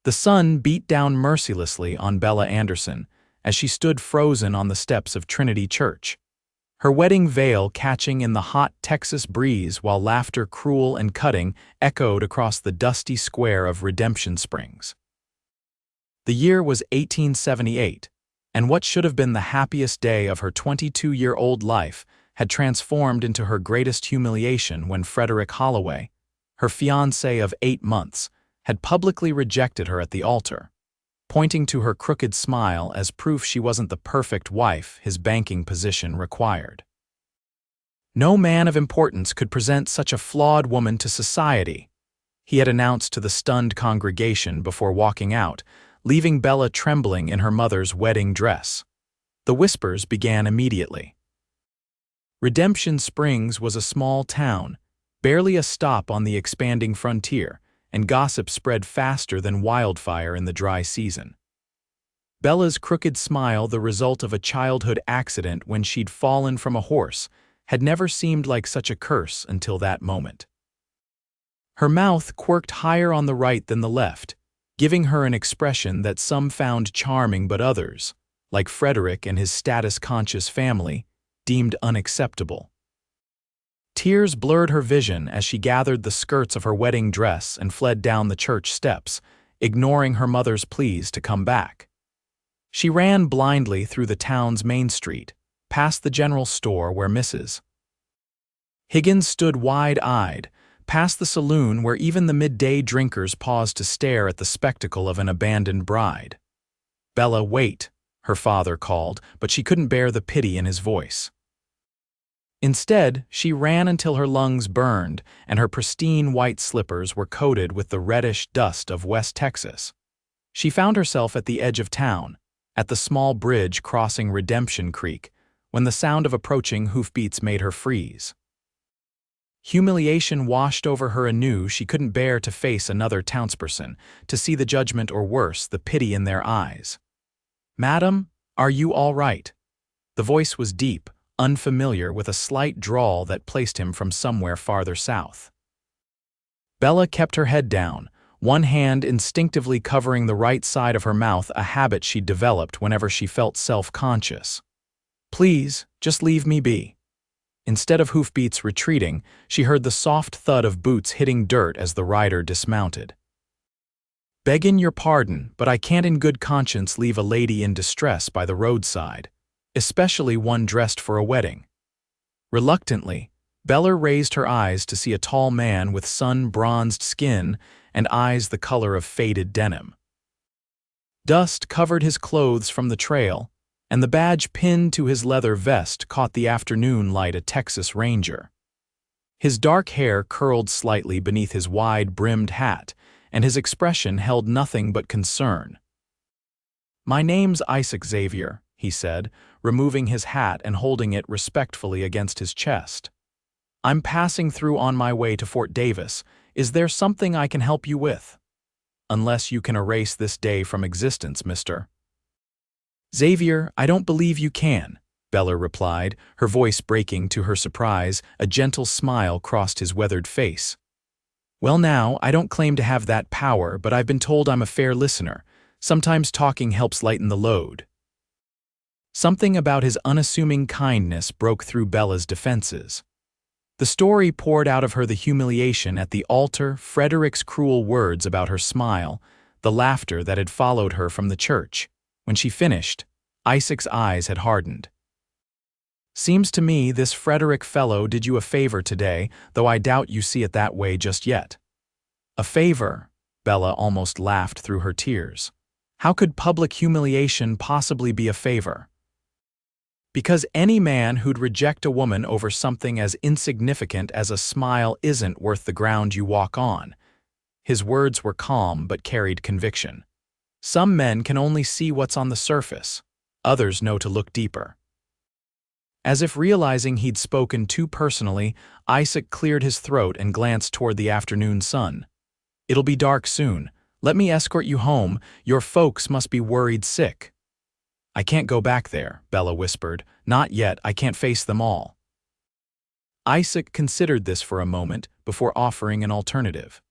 The sun beat down mercilessly on Bella Anderson as she stood frozen on the steps of Trinity Church, her wedding veil catching in the hot Texas breeze while laughter cruel and cutting echoed across the dusty square of Redemption Springs. The year was 1878, and what should have been the happiest day of her 22-year-old life had transformed into her greatest humiliation when Frederick Holloway, her fiancé of 8 months, had publicly rejected her at the altar, pointing to her crooked smile as proof she wasn't the perfect wife his banking position required. No man of importance could present such a flawed woman to society, he had announced to the stunned congregation before walking out, leaving Bella trembling in her mother's wedding dress. The whispers began immediately. Redemption Springs was a small town, barely a stop on the expanding frontier, and gossip spread faster than wildfire in the dry season. Bella's crooked smile, the result of a childhood accident when she'd fallen from a horse, had never seemed like such a curse until that moment. Her mouth quirked higher on the right than the left, giving her an expression that some found charming but others, like Frederick and his status-conscious family, deemed unacceptable. Tears blurred her vision as she gathered the skirts of her wedding dress and fled down the church steps, ignoring her mother's pleas to come back. She ran blindly through the town's main street, past the general store where Mrs. Higgins stood wide-eyed, past the saloon where even the midday drinkers paused to stare at the spectacle of an abandoned bride. "Bella, wait," her father called, but she couldn't bear the pity in his voice. Instead, she ran until her lungs burned and her pristine white slippers were coated with the reddish dust of West Texas. She found herself at the edge of town, at the small bridge crossing Redemption Creek, when the sound of approaching hoofbeats made her freeze. Humiliation washed over her anew. She couldn't bear to face another townsperson, to see the judgment or worse, the pity in their eyes. "Madam, are you all right?" The voice was deep, unfamiliar, with a slight drawl that placed him from somewhere farther south. Bella kept her head down, one hand instinctively covering the right side of her mouth, a habit she'd developed whenever she felt self-conscious. "Please, just leave me be." Instead of hoofbeats retreating, she heard the soft thud of boots hitting dirt as the rider dismounted. "Beggin' your pardon, but I can't in good conscience leave a lady in distress by the roadside, especially one dressed for a wedding." Reluctantly, Bella raised her eyes to see a tall man with sun-bronzed skin and eyes the color of faded denim. Dust covered his clothes from the trail, and the badge pinned to his leather vest caught the afternoon light, a Texas Ranger. His dark hair curled slightly beneath his wide-brimmed hat, and his expression held nothing but concern. "My name's Isaac Xavier," he said, removing his hat and holding it respectfully against his chest. "I'm passing through on my way to Fort Davis. Is there something I can help you with?" "Unless you can erase this day from existence, mister." "Xavier, I don't believe you can," Bella replied, her voice breaking. To her surprise, a gentle smile crossed his weathered face. "Well now, I don't claim to have that power, but I've been told I'm a fair listener. Sometimes talking helps lighten the load." Something about his unassuming kindness broke through Bella's defenses. The story poured out of her: the humiliation at the altar, Frederick's cruel words about her smile, the laughter that had followed her from the church. When she finished, Isaac's eyes had hardened. "Seems to me this Frederick fellow did you a favor today, though I doubt you see it that way just yet." "A favor?" Bella almost laughed through her tears. "How could public humiliation possibly be a favor?" "Because any man who'd reject a woman over something as insignificant as a smile isn't worth the ground you walk on." His words were calm but carried conviction. "Some men can only see what's on the surface. Others know to look deeper." As if realizing he'd spoken too personally, Isaac cleared his throat and glanced toward the afternoon sun. "It'll be dark soon. Let me escort you home. Your folks must be worried sick." "I can't go back there," Bella whispered. "Not yet. I can't face them all." Isaac considered this for a moment before offering an alternative.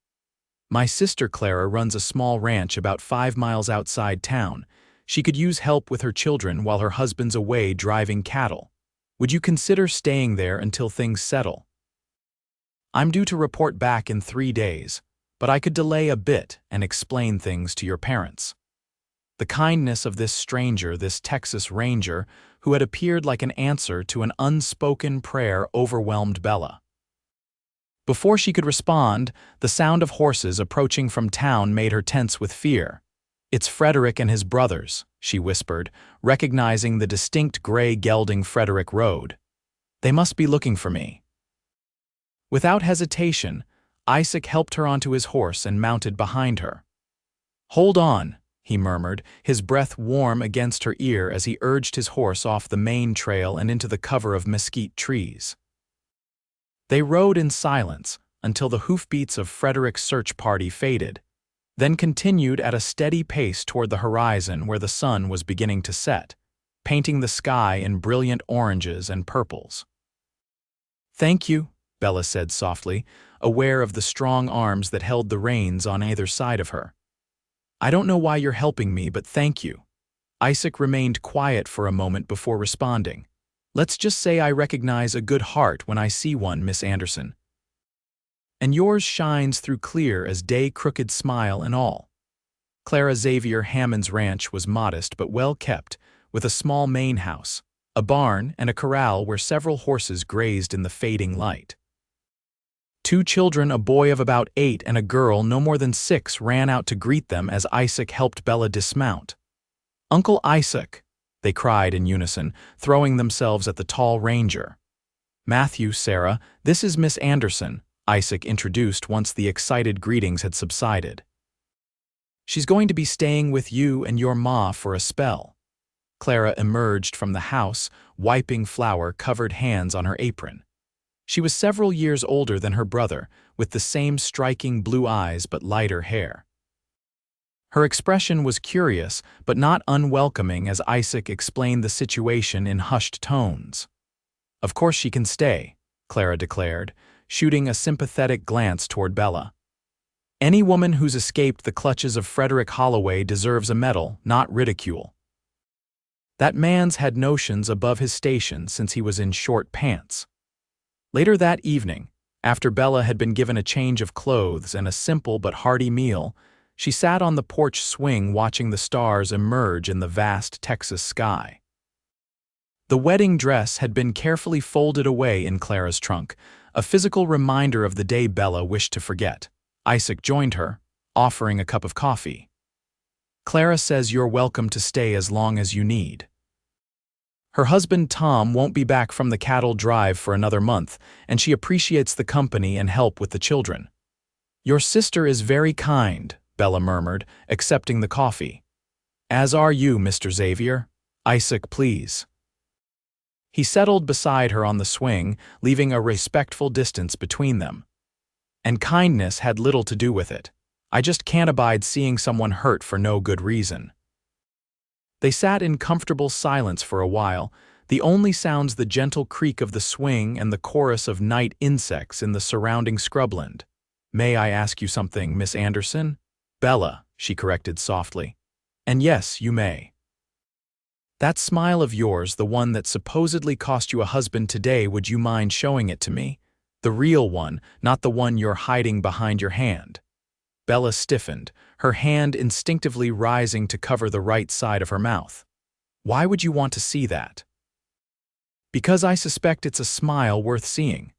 My sister Clara runs a small ranch about 5 miles outside town. She could use help with her children while her husband's away driving cattle. Would you consider staying there until things settle? I'm due to report back in 3 days, but I could delay a bit and explain things to your parents. The kindness of this stranger, this Texas Ranger, who had appeared like an answer to an unspoken prayer, overwhelmed Bella. Before she could respond, the sound of horses approaching from town made her tense with fear. "It's Frederick and his brothers," she whispered, recognizing the distinct gray gelding Frederick rode. "They must be looking for me." Without hesitation, Isaac helped her onto his horse and mounted behind her. "Hold on," he murmured, his breath warm against her ear as he urged his horse off the main trail and into the cover of mesquite trees. They rode in silence until the hoofbeats of Frederick's search party faded, then continued at a steady pace toward the horizon where the sun was beginning to set, painting the sky in brilliant oranges and purples. "Thank you," Bella said softly, aware of the strong arms that held the reins on either side of her. "I don't know why you're helping me, but thank you." Isaac remained quiet for a moment before responding. "Let's just say I recognize a good heart when I see one, Miss Anderson. And yours shines through clear as day, crooked smile and all." Clara Xavier Hammond's ranch was modest but well kept, with a small main house, a barn, and a corral where several horses grazed in the fading light. 2 children, a boy of about 8 and a girl no more than 6, ran out to greet them as Isaac helped Bella dismount. "Uncle Isaac," they cried in unison, throwing themselves at the tall ranger. "Matthew, Sarah, this is Miss Anderson," Isaac introduced once the excited greetings had subsided. "She's going to be staying with you and your ma for a spell." Clara emerged from the house, wiping flour-covered hands on her apron. She was several years older than her brother, with the same striking blue eyes but lighter hair. Her expression was curious but not unwelcoming as Isaac explained the situation in hushed tones. "Of course she can stay," Clara declared, shooting a sympathetic glance toward Bella. "Any woman who's escaped the clutches of Frederick Holloway deserves a medal, not ridicule. That man's had notions above his station since he was in short pants." Later that evening, after Bella had been given a change of clothes and a simple but hearty meal, she sat on the porch swing watching the stars emerge in the vast Texas sky. The wedding dress had been carefully folded away in Clara's trunk, a physical reminder of the day Bella wished to forget. Isaac joined her, offering a cup of coffee. "Clara says you're welcome to stay as long as you need. Her husband Tom won't be back from the cattle drive for another month, and she appreciates the company and help with the children." "Your sister is very kind," Bella murmured, accepting the coffee. "As are you, Mr. Xavier. Isaac, please." He settled beside her on the swing, leaving a respectful distance between them. "And kindness had little to do with it. I just can't abide seeing someone hurt for no good reason." They sat in comfortable silence for a while, the only sounds the gentle creak of the swing and the chorus of night insects in the surrounding scrubland. "May I ask you something, Miss Anderson?" "Bella," she corrected softly. "And yes, you may." "That smile of yours, the one that supposedly cost you a husband today, would you mind showing it to me? The real one, not the one you're hiding behind your hand." Bella stiffened, her hand instinctively rising to cover the right side of her mouth. "Why would you want to see that?" "Because I suspect it's a smile worth seeing."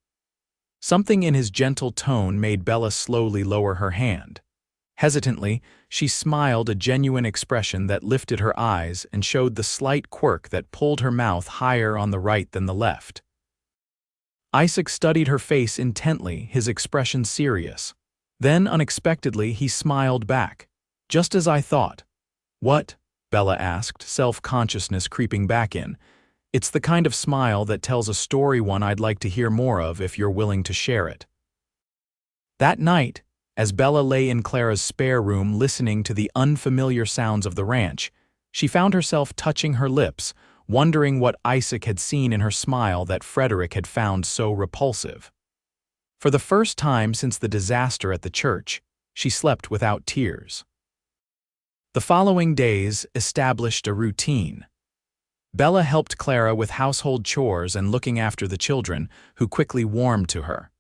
Something in his gentle tone made Bella slowly lower her hand. Hesitantly, she smiled, a genuine expression that lifted her eyes and showed the slight quirk that pulled her mouth higher on the right than the left. Isaac studied her face intently, his expression serious. Then, unexpectedly, he smiled back. "Just as I thought." "What?" Bella asked, self-consciousness creeping back in. "It's the kind of smile that tells a story, one I'd like to hear more of if you're willing to share it." That night, as Bella lay in Clara's spare room listening to the unfamiliar sounds of the ranch, she found herself touching her lips, wondering what Isaac had seen in her smile that Frederick had found so repulsive. For the first time since the disaster at the church, She slept without tears. The following days established a routine. Bella helped Clara with household chores and looking after the children, who quickly warmed to her.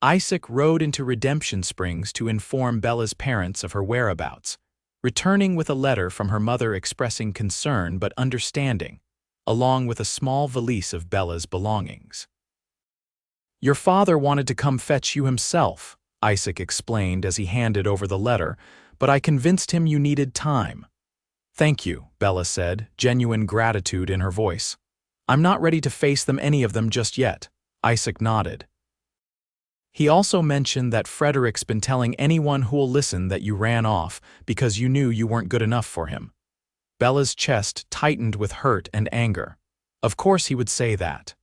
Isaac rode into Redemption Springs to inform Bella's parents of her whereabouts, returning with a letter from her mother expressing concern but understanding, along with a small valise of Bella's belongings. "Your father wanted to come fetch you himself," Isaac explained as he handed over the letter, "but I convinced him you needed time." "Thank you," Bella said, genuine gratitude in her voice. "I'm not ready to face them, any of them, just yet." Isaac nodded. "He also mentioned that Frederick's been telling anyone who'll listen that you ran off because you knew you weren't good enough for him." Bella's chest tightened with hurt and anger. Of course he would say that.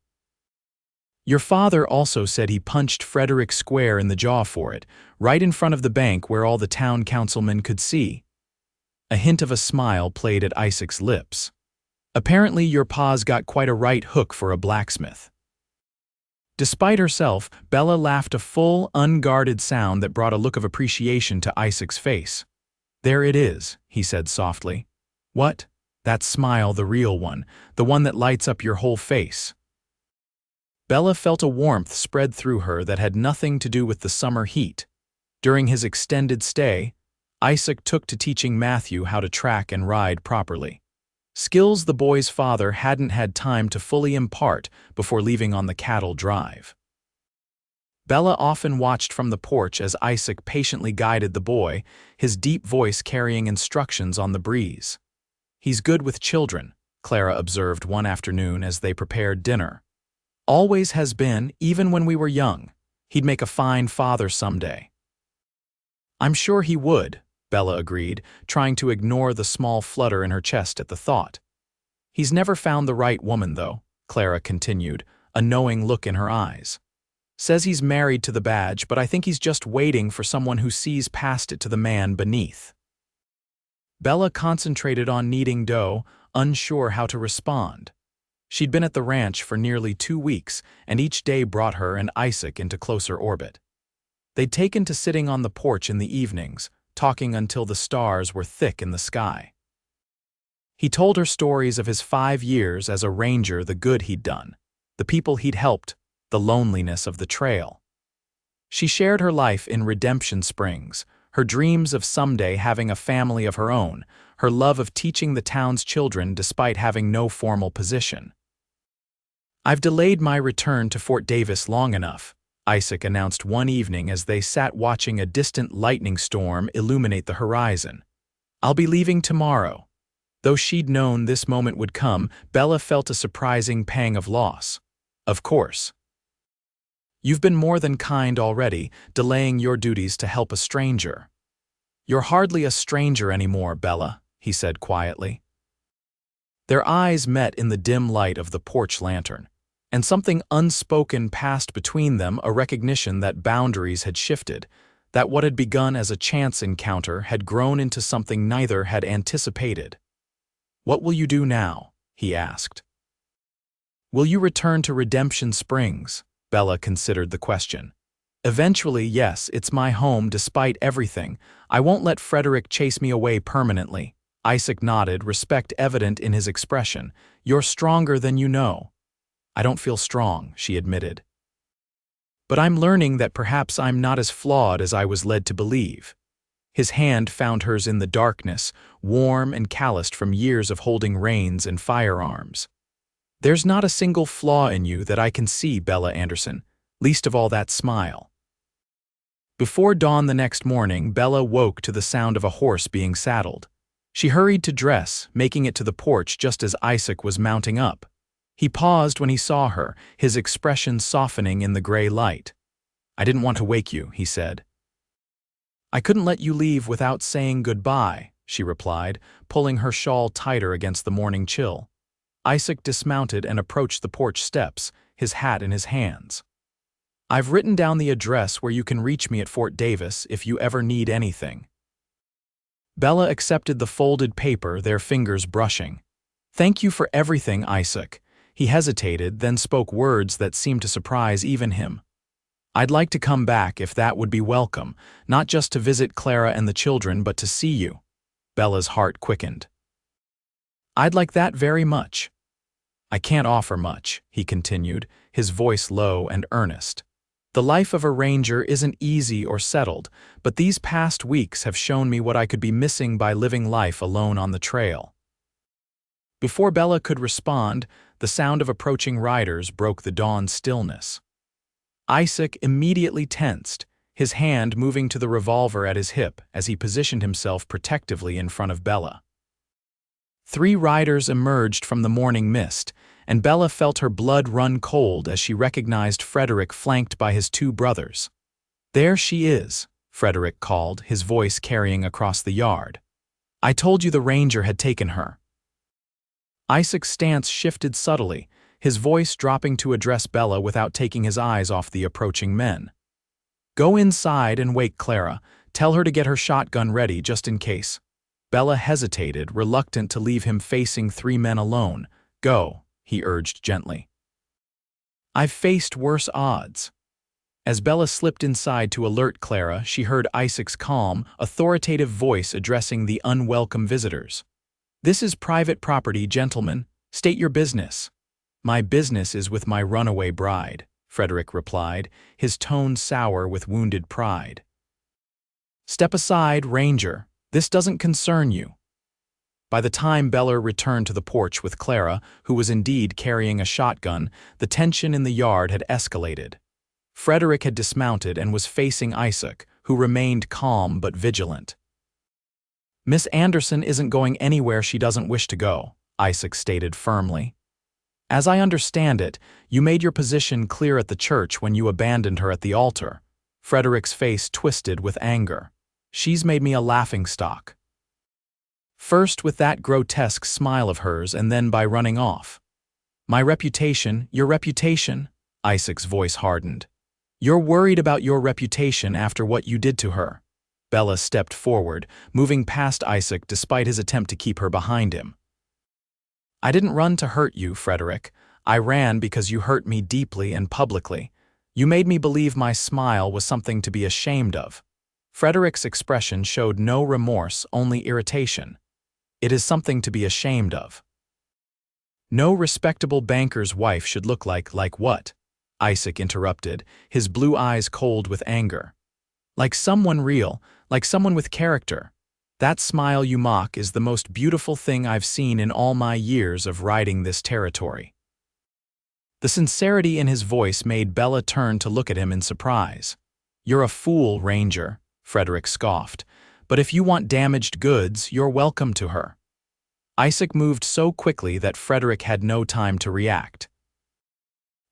"Your father also said he punched Frederick square in the jaw for it, right in front of the bank where all the town councilmen could see." A hint of a smile played at Isaac's lips. "Apparently your pa's got quite a right hook for a blacksmith." Despite herself, Bella laughed a full, unguarded sound that brought a look of appreciation to Isaac's face. "There it is," he said softly. "What? That smile, the real one, the one that lights up your whole face." Bella felt a warmth spread through her that had nothing to do with the summer heat. During his extended stay, Isaac took to teaching Matthew how to track and ride properly. Skills the boy's father hadn't had time to fully impart before leaving on the cattle drive. Bella often watched from the porch as Isaac patiently guided the boy, his deep voice carrying instructions on the breeze. "He's good with children," Clara observed one afternoon as they prepared dinner. "Always has been, even when we were young. He'd make a fine father someday." "I'm sure he would," Bella agreed, trying to ignore the small flutter in her chest at the thought. "He's never found the right woman, though," Clara continued, a knowing look in her eyes. "Says he's married to the badge, but I think he's just waiting for someone who sees past it to the man beneath." Bella concentrated on kneading dough, unsure how to respond. She'd been at the ranch for nearly 2 weeks, and each day brought her and Isaac into closer orbit. They'd taken to sitting on the porch in the evenings, talking until the stars were thick in the sky. He told her stories of his 5 years as a ranger, the good he'd done, the people he'd helped, the loneliness of the trail. She shared her life in Redemption Springs, her dreams of someday having a family of her own, her love of teaching the town's children despite having no formal position. "I've delayed my return to Fort Davis long enough," Isaac announced one evening as they sat watching a distant lightning storm illuminate the horizon. "I'll be leaving tomorrow." Though she'd known this moment would come, Bella felt a surprising pang of loss. "Of course. You've been more than kind already, delaying your duties to help a stranger." "You're hardly a stranger anymore, Bella," he said quietly. Their eyes met in the dim light of the porch lantern, and something unspoken passed between them, a recognition that boundaries had shifted, that what had begun as a chance encounter had grown into something neither had anticipated. "What will you do now?" he asked. "Will you return to Redemption Springs?" Bella considered the question. "Eventually, yes, it's my home despite everything. I won't let Frederick chase me away permanently." Isaac nodded, respect evident in his expression. "You're stronger than you know." "I don't feel strong," she admitted. "But I'm learning that perhaps I'm not as flawed as I was led to believe." His hand found hers in the darkness, warm and calloused from years of holding reins and firearms. "There's not a single flaw in you that I can see, Bella Anderson, least of all that smile." Before dawn the next morning, Bella woke to the sound of a horse being saddled. She hurried to dress, making it to the porch just as Isaac was mounting up. He paused when he saw her, his expression softening in the gray light. "I didn't want to wake you," he said. "I couldn't let you leave without saying goodbye," she replied, pulling her shawl tighter against the morning chill. Isaac dismounted and approached the porch steps, his hat in his hands. "I've written down the address where you can reach me at Fort Davis if you ever need anything." Bella accepted the folded paper, their fingers brushing. "Thank you for everything, Isaac." He hesitated, then spoke words that seemed to surprise even him. I'd like to come back if that would be welcome, not just to visit Clara and the children, but to see you. Bella's heart quickened. I'd like that very much. I can't offer much, he continued, his voice low and earnest. The life of a ranger isn't easy or settled, but these past weeks have shown me what I could be missing by living life alone on the trail. Before Bella could respond, the sound of approaching riders broke the dawn stillness. Isaac immediately tensed, his hand moving to the revolver at his hip as he positioned himself protectively in front of Bella. 3 riders emerged from the morning mist, and Bella felt her blood run cold as she recognized Frederick flanked by his 2 brothers. "There she is," Frederick called, his voice carrying across the yard. "I told you the ranger had taken her." Isaac's stance shifted subtly, his voice dropping to address Bella without taking his eyes off the approaching men. "Go inside and wake Clara. Tell her to get her shotgun ready just in case." Bella hesitated, reluctant to leave him facing 3 men alone. "Go," he urged gently. "I've faced worse odds." As Bella slipped inside to alert Clara, she heard Isaac's calm, authoritative voice addressing the unwelcome visitors. "This is private property, gentlemen. State your business." "My business is with my runaway bride," Frederick replied, his tone sour with wounded pride. "Step aside, Ranger. This doesn't concern you." By the time Bella returned to the porch with Clara, who was indeed carrying a shotgun, the tension in the yard had escalated. Frederick had dismounted and was facing Isaac, who remained calm but vigilant. "Miss Anderson isn't going anywhere she doesn't wish to go," Isaac stated firmly. "As I understand it, you made your position clear at the church when you abandoned her at the altar." Frederick's face twisted with anger. "She's made me a laughingstock. First with that grotesque smile of hers and then by running off. My reputation, your reputation?" Isaac's voice hardened. "You're worried about your reputation after what you did to her." Bella stepped forward, moving past Isaac despite his attempt to keep her behind him. "I didn't run to hurt you, Frederick. I ran because you hurt me deeply and publicly. You made me believe my smile was something to be ashamed of." Frederick's expression showed no remorse, only irritation. "It is something to be ashamed of." "No respectable banker's wife should look like what?" Isaac interrupted, his blue eyes cold with anger. "Like someone real, like someone with character. That smile you mock is the most beautiful thing I've seen in all my years of riding this territory." The sincerity in his voice made Bella turn to look at him in surprise. "You're a fool, Ranger," Frederick scoffed. "But if you want damaged goods, you're welcome to her." Isaac moved so quickly that Frederick had no time to react.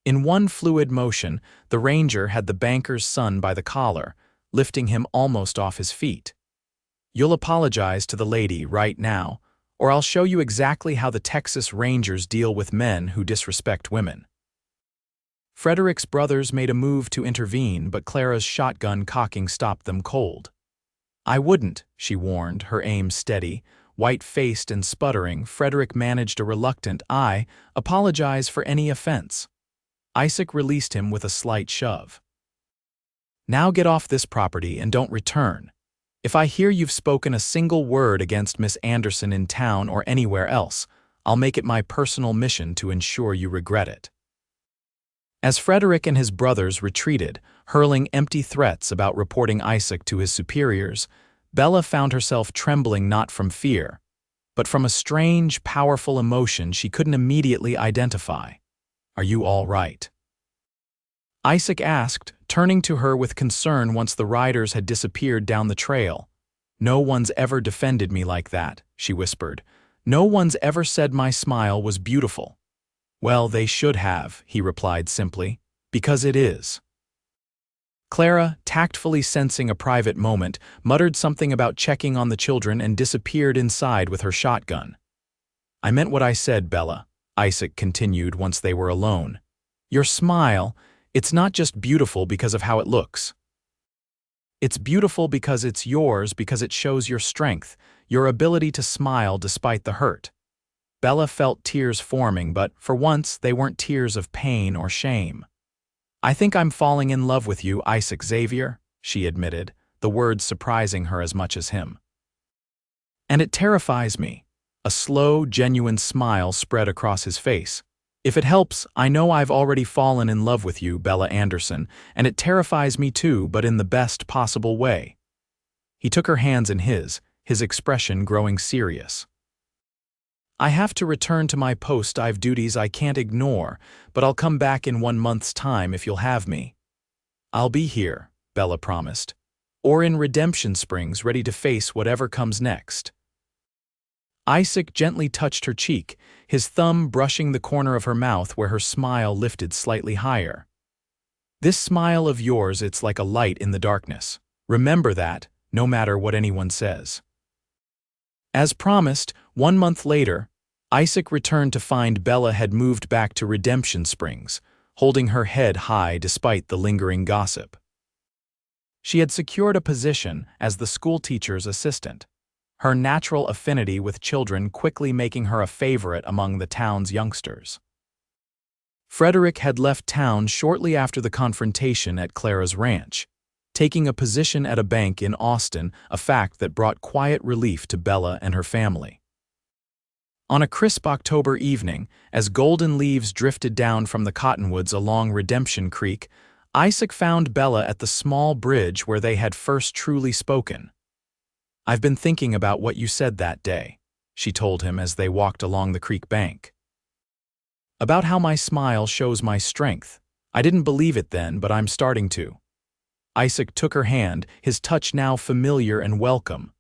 In one fluid motion, the ranger had the banker's son by the collar, lifting him almost off his feet. "You'll apologize to the lady right now, or I'll show you exactly how the Texas Rangers deal with men who disrespect women." Frederick's brothers made a move to intervene, but Clara's shotgun cocking stopped them cold. "I wouldn't," she warned, her aim steady. White-faced and sputtering, Frederick managed a reluctant, "I apologize for any offense." Isaac released him with a slight shove. "Now get off this property and don't return. If I hear you've spoken a single word against Miss Anderson in town or anywhere else, I'll make it my personal mission to ensure you regret it." As Frederick and his brothers retreated, hurling empty threats about reporting Isaac to his superiors, Bella found herself trembling not from fear, but from a strange, powerful emotion she couldn't immediately identify. "Are you all right?" Isaac asked, turning to her with concern once the riders had disappeared down the trail. "No one's ever defended me like that," she whispered. "No one's ever said my smile was beautiful." "Well, they should have," he replied simply, "because it is." Clara, tactfully sensing a private moment, muttered something about checking on the children and disappeared inside with her shotgun. "I meant what I said, Bella," Isaac continued once they were alone. "Your smile, it's not just beautiful because of how it looks. It's beautiful because it's yours, because it shows your strength, your ability to smile despite the hurt." Bella felt tears forming, but for once they weren't tears of pain or shame. "I think I'm falling in love with you, Isaac Xavier," she admitted, the words surprising her as much as him. "And it terrifies me." A slow, genuine smile spread across his face. "If it helps, I know I've already fallen in love with you, Bella Anderson, and it terrifies me too, but in the best possible way." He took her hands in his expression growing serious. "I have to return to my post. I've duties I can't ignore, but I'll come back in 1 month's time if you'll have me." "I'll be here," Bella promised, "or in Redemption Springs, ready to face whatever comes next." Isaac gently touched her cheek, his thumb brushing the corner of her mouth where her smile lifted slightly higher. "This smile of yours, it's like a light in the darkness. Remember that, no matter what anyone says." As promised, 1 month later, Isaac returned to find Bella had moved back to Redemption Springs, holding her head high despite the lingering gossip. She had secured a position as the schoolteacher's assistant, her natural affinity with children quickly making her a favorite among the town's youngsters. Frederick had left town shortly after the confrontation at Clara's ranch, taking a position at a bank in Austin, a fact that brought quiet relief to Bella and her family. On a crisp October evening, as golden leaves drifted down from the cottonwoods along Redemption Creek, Isaac found Bella at the small bridge where they had first truly spoken. "I've been thinking about what you said that day," she told him as they walked along the creek bank. "About how my smile shows my strength. I didn't believe it then, but I'm starting to." Isaac took her hand, his touch now familiar and welcome.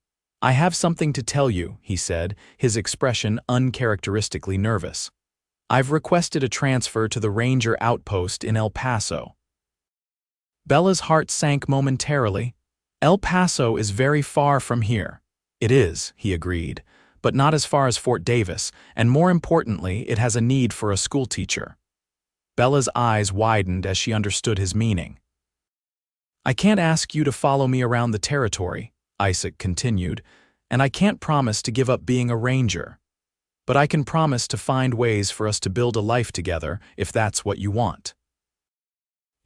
"I have something to tell you," he said, his expression uncharacteristically nervous. "I've requested a transfer to the Ranger outpost in El Paso." Bella's heart sank momentarily. "El Paso is very far from here." "It is," he agreed, "but not as far as Fort Davis, and more importantly, it has a need for a schoolteacher." Bella's eyes widened as she understood his meaning. "I can't ask you to follow me around the territory," Isaac continued, "and I can't promise to give up being a ranger. But I can promise to find ways for us to build a life together if that's what you want."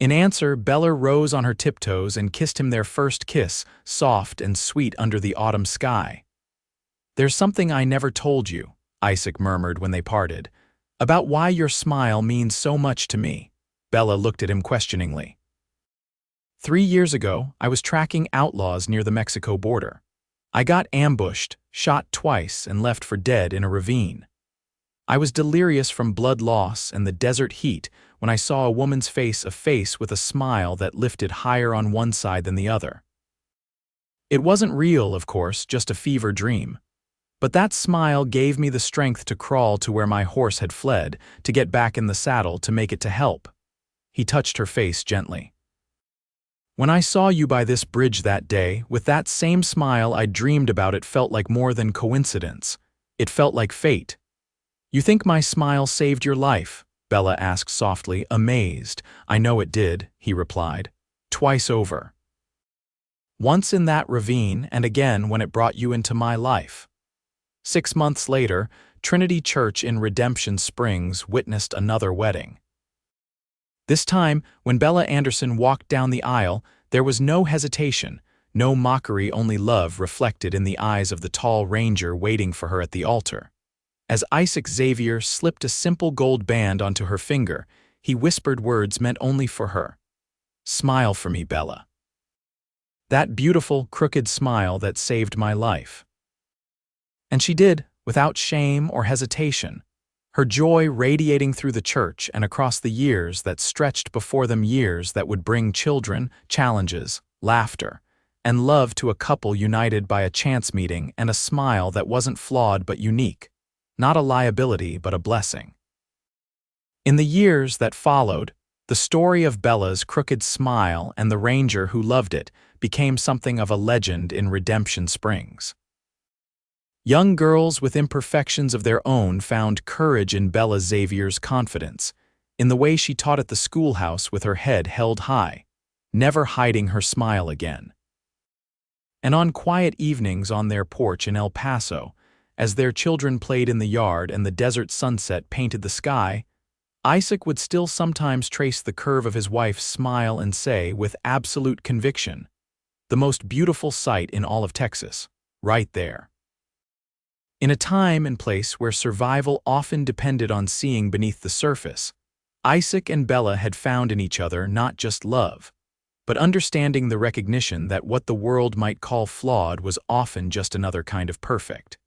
In answer, Bella rose on her tiptoes and kissed him their first kiss, soft and sweet under the autumn sky. "There's something I never told you," Isaac murmured when they parted, "about why your smile means so much to me." Bella looked at him questioningly. 3 years ago, I was tracking outlaws near the Mexico border. I got ambushed, shot twice, and left for dead in a ravine. I was delirious from blood loss and the desert heat when I saw a woman's face, a face with a smile that lifted higher on one side than the other. It wasn't real, of course, just a fever dream. But that smile gave me the strength to crawl to where my horse had fled, to get back in the saddle, to make it to help. He touched her face gently. "When I saw you by this bridge that day, with that same smile I dreamed about, it felt like more than coincidence. It felt like fate." "You think my smile saved your life?" Bella asked softly, amazed. "I know it did," he replied. "Twice over. Once in that ravine, and again when it brought you into my life." 6 months later, Trinity Church in Redemption Springs witnessed another wedding. This time, when Bella Anderson walked down the aisle, there was no hesitation, no mockery, only love reflected in the eyes of the tall ranger waiting for her at the altar. As Isaac Xavier slipped a simple gold band onto her finger, he whispered words meant only for her. "Smile for me, Bella. That beautiful, crooked smile that saved my life." And she did, without shame or hesitation, her joy radiating through the church and across the years that stretched before them, years that would bring children, challenges, laughter, and love to a couple united by a chance meeting and a smile that wasn't flawed but unique, not a liability but a blessing. In the years that followed, the story of Bella's crooked smile and the ranger who loved it became something of a legend in Redemption Springs. Young girls with imperfections of their own found courage in Bella Xavier's confidence, in the way she taught at the schoolhouse with her head held high, never hiding her smile again. And on quiet evenings on their porch in El Paso, as their children played in the yard and the desert sunset painted the sky, Isaac would still sometimes trace the curve of his wife's smile and say, with absolute conviction, "The most beautiful sight in all of Texas, right there." In a time and place where survival often depended on seeing beneath the surface, Isaac and Bella had found in each other not just love, but understanding, the recognition that what the world might call flawed was often just another kind of perfect.